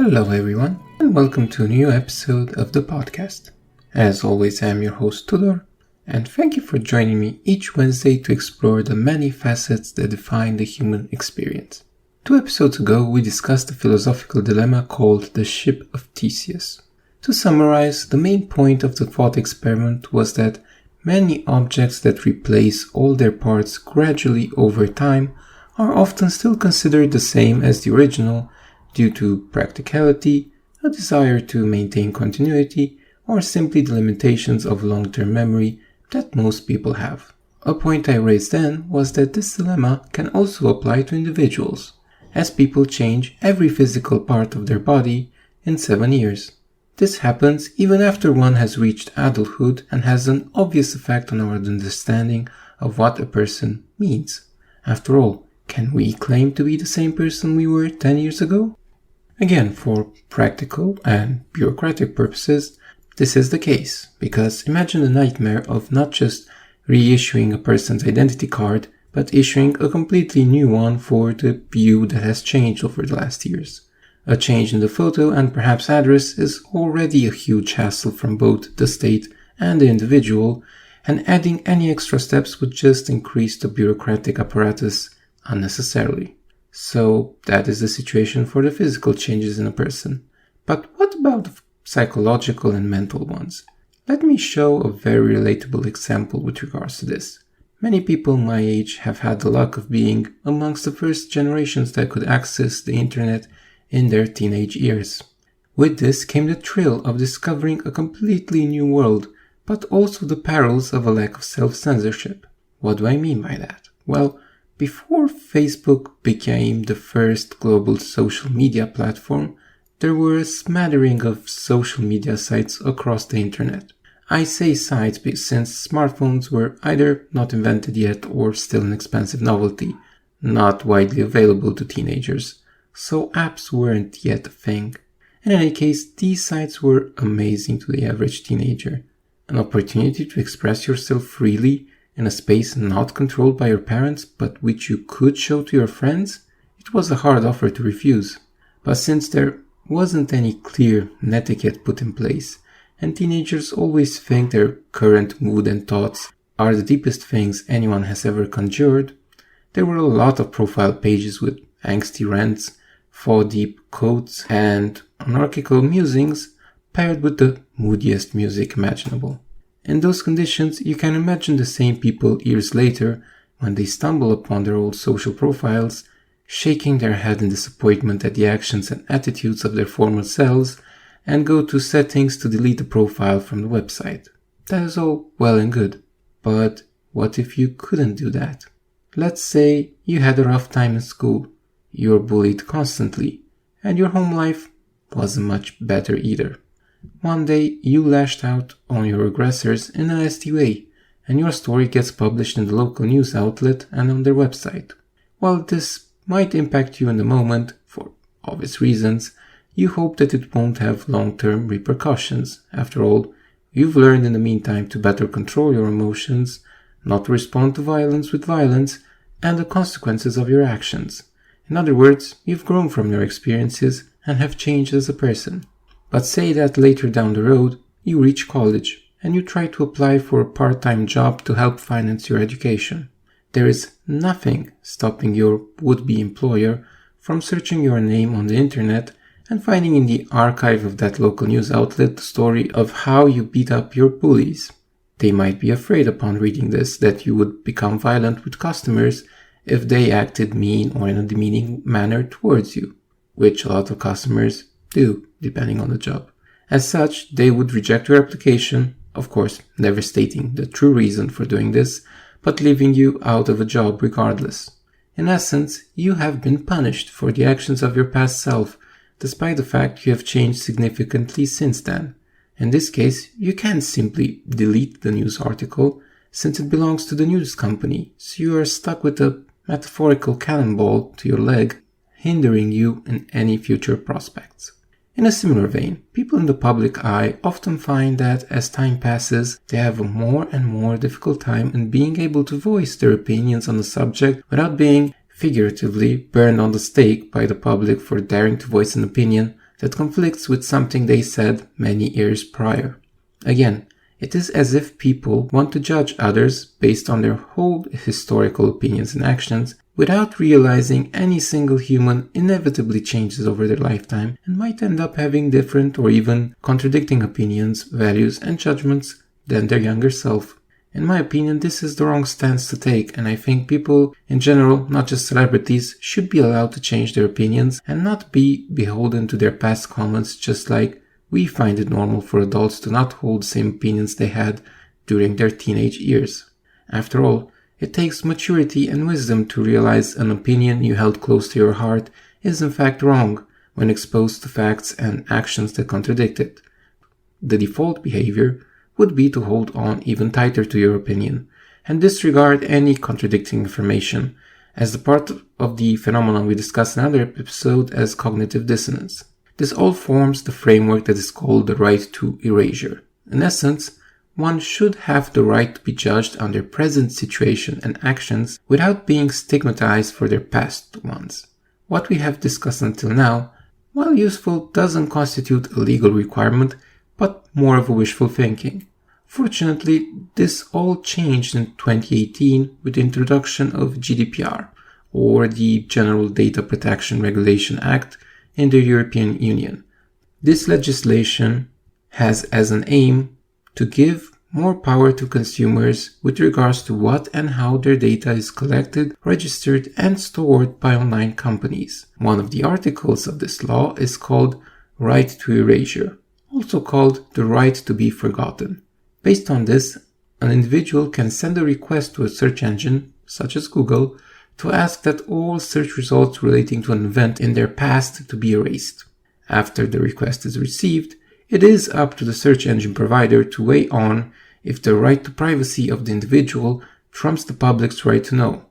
Hello everyone, and welcome to a new episode of the podcast. As always, I am your host Tudor, and thank you for joining me each Wednesday to explore the many facets that define the human experience. 2 episodes ago, we discussed a philosophical dilemma called the ship of Theseus. To summarize, the main point of the thought experiment was that many objects that replace all their parts gradually over time are often still considered the same as the original due to practicality, a desire to maintain continuity, or simply the limitations of long-term memory that most people have. A point I raised then was that this dilemma can also apply to individuals, as people change every physical part of their body in 7 years. This happens even after one has reached adulthood and has an obvious effect on our understanding of what a person means. After all, can we claim to be the same person we were 10 years ago? Again, for practical and bureaucratic purposes, this is the case, because imagine the nightmare of not just reissuing a person's identity card, but issuing a completely new one for the you that has changed over the last years. A change in the photo and perhaps address is already a huge hassle from both the state and the individual, and adding any extra steps would just increase the bureaucratic apparatus unnecessarily. So that is the situation for the physical changes in a person. But what about the psychological and mental ones? Let me show a very relatable example with regards to this. Many people my age have had the luck of being amongst the first generations that could access the internet in their teenage years. With this came the thrill of discovering a completely new world, but also the perils of a lack of self-censorship. What do I mean by that? Well, before Facebook became the first global social media platform, there were a smattering of social media sites across the internet. I say sites since smartphones were either not invented yet or still an expensive novelty, not widely available to teenagers, so apps weren't yet a thing. In any case, these sites were amazing to the average teenager. An opportunity to express yourself freely in a space not controlled by your parents, but which you could show to your friends? It was a hard offer to refuse. But since there wasn't any clear etiquette put in place, and teenagers always think their current mood and thoughts are the deepest things anyone has ever conjured, there were a lot of profile pages with angsty rants, fall-deep quotes, and anarchical musings paired with the moodiest music imaginable. In those conditions, you can imagine the same people years later, when they stumble upon their old social profiles, shaking their head in disappointment at the actions and attitudes of their former selves, and go to settings to delete the profile from the website. That is all well and good. But what if you couldn't do that? Let's say you had a rough time in school. You were bullied constantly, and your home life wasn't much better either. One day, you lashed out on your aggressors in a nasty way, and your story gets published in the local news outlet and on their website. While this might impact you in the moment, for obvious reasons, you hope that it won't have long-term repercussions. After all, you've learned in the meantime to better control your emotions, not to respond to violence with violence, and the consequences of your actions. In other words, you've grown from your experiences and have changed as a person. But say that later down the road, you reach college and you try to apply for a part-time job to help finance your education. There is nothing stopping your would-be employer from searching your name on the internet and finding in the archive of that local news outlet the story of how you beat up your bullies. They might be afraid upon reading this that you would become violent with customers if they acted mean or in a demeaning manner towards you, which a lot of customers do, depending on the job. As such, they would reject your application, of course, never stating the true reason for doing this, but leaving you out of a job regardless. In essence, you have been punished for the actions of your past self, despite the fact you have changed significantly since then. In this case, you can't simply delete the news article, since it belongs to the news company, so you are stuck with a metaphorical cannonball to your leg, hindering you in any future prospects. In a similar vein, people in the public eye often find that as time passes, they have a more and more difficult time in being able to voice their opinions on the subject without being figuratively burned on the stake by the public for daring to voice an opinion that conflicts with something they said many years prior. Again, it is as if people want to judge others based on their whole historical opinions and actions without realizing any single human inevitably changes over their lifetime and might end up having different or even contradicting opinions, values, and judgments than their younger self. In my opinion, this is the wrong stance to take, and I think people in general, not just celebrities, should be allowed to change their opinions and not be beholden to their past comments, just like we find it normal for adults to not hold the same opinions they had during their teenage years. After all, it takes maturity and wisdom to realize an opinion you held close to your heart is in fact wrong when exposed to facts and actions that contradict it. The default behavior would be to hold on even tighter to your opinion and disregard any contradicting information as the part of the phenomenon we discussed in another episode as cognitive dissonance. This all forms the framework that is called the right to erasure. In essence, one should have the right to be judged on their present situation and actions without being stigmatized for their past ones. What we have discussed until now, while useful, doesn't constitute a legal requirement, but more of a wishful thinking. Fortunately, this all changed in 2018 with the introduction of GDPR, or the General Data Protection Regulation Act, in the European Union. This legislation has as an aim to give more power to consumers with regards to what and how their data is collected, registered, and stored by online companies. One of the articles of this law is called Right to Erasure, also called the right to be forgotten. Based on this, an individual can send a request to a search engine, such as Google, to ask that all search results relating to an event in their past to be erased. After the request is received, it is up to the search engine provider to weigh on if the right to privacy of the individual trumps the public's right to know.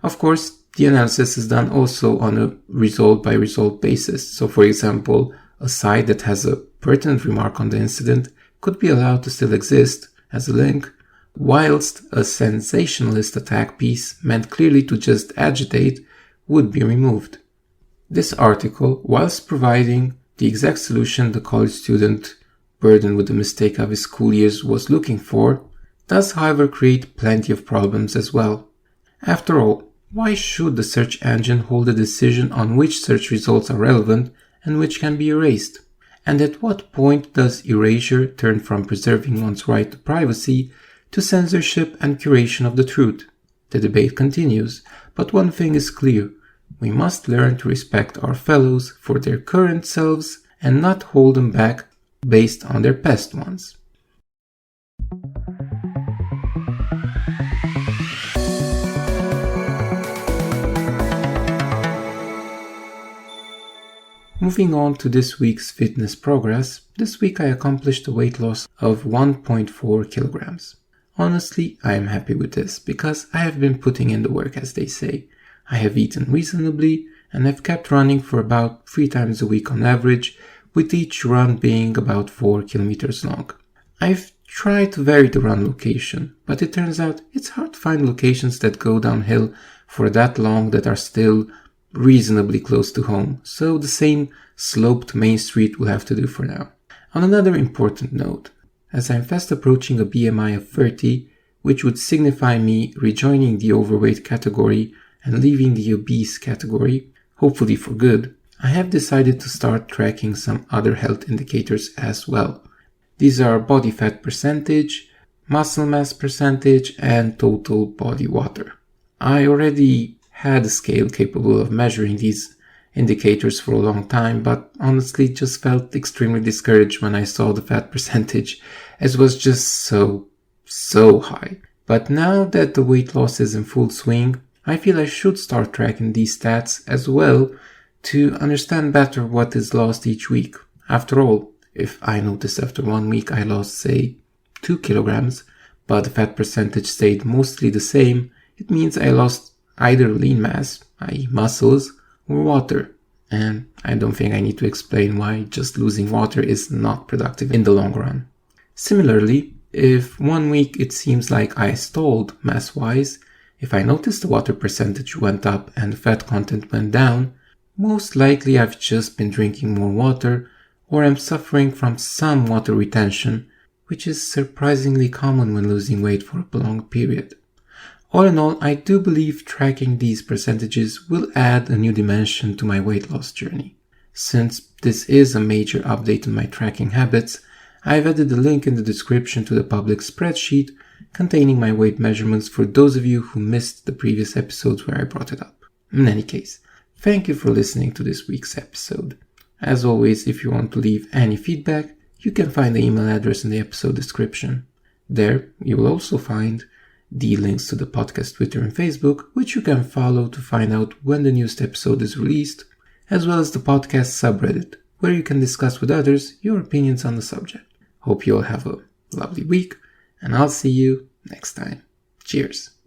Of course, the analysis is done also on a result-by-result basis. So, for example, a site that has a pertinent remark on the incident could be allowed to still exist as a link, whilst a sensationalist attack piece meant clearly to just agitate would be removed. This article, whilst providing the exact solution the college student burdened with the mistake of his school years was looking for, does however create plenty of problems as well. After all, why should the search engine hold a decision on which search results are relevant and which can be erased? And at what point does erasure turn from preserving one's right to privacy to censorship and curation of the truth? The debate continues, but one thing is clear: we must learn to respect our fellows for their current selves and not hold them back based on their past ones. Moving on to this week's fitness progress, this week I accomplished a weight loss of 1.4 kilograms. Honestly, I am happy with this because I have been putting in the work, as they say. I have eaten reasonably and I've kept running for about 3 times a week on average, with each run being about 4 kilometers long. I've tried to vary the run location, but it turns out it's hard to find locations that go downhill for that long that are still reasonably close to home, so the same sloped main street will have to do for now. On another important note, as I'm fast approaching a BMI of 30, which would signify me rejoining the overweight category and leaving the obese category, hopefully for good, I have decided to start tracking some other health indicators as well. These are body fat percentage, muscle mass percentage, and total body water. I already had a scale capable of measuring these indicators for a long time, but honestly just felt extremely discouraged when I saw the fat percentage, as it was just so high. But now that the weight loss is in full swing, I feel I should start tracking these stats as well to understand better what is lost each week. After all, if I notice after 1 week I lost, say, 2 kilograms, but the fat percentage stayed mostly the same, it means I lost either lean mass, i.e. muscles, or water. And I don't think I need to explain why just losing water is not productive in the long run. Similarly, if 1 week it seems like I stalled mass-wise, if I notice the water percentage went up and the fat content went down, most likely I've just been drinking more water or I'm suffering from some water retention, which is surprisingly common when losing weight for a prolonged period. All in all, I do believe tracking these percentages will add a new dimension to my weight loss journey. Since this is a major update in my tracking habits, I've added a link in the description to the public spreadsheet containing my weight measurements for those of you who missed the previous episodes where I brought it up. In any case, thank you for listening to this week's episode. As always, if you want to leave any feedback, you can find the email address in the episode description. There, you will also find the links to the podcast Twitter and Facebook, which you can follow to find out when the newest episode is released, as well as the podcast subreddit, where you can discuss with others your opinions on the subject. Hope you all have a lovely week, and I'll see you next time. Cheers.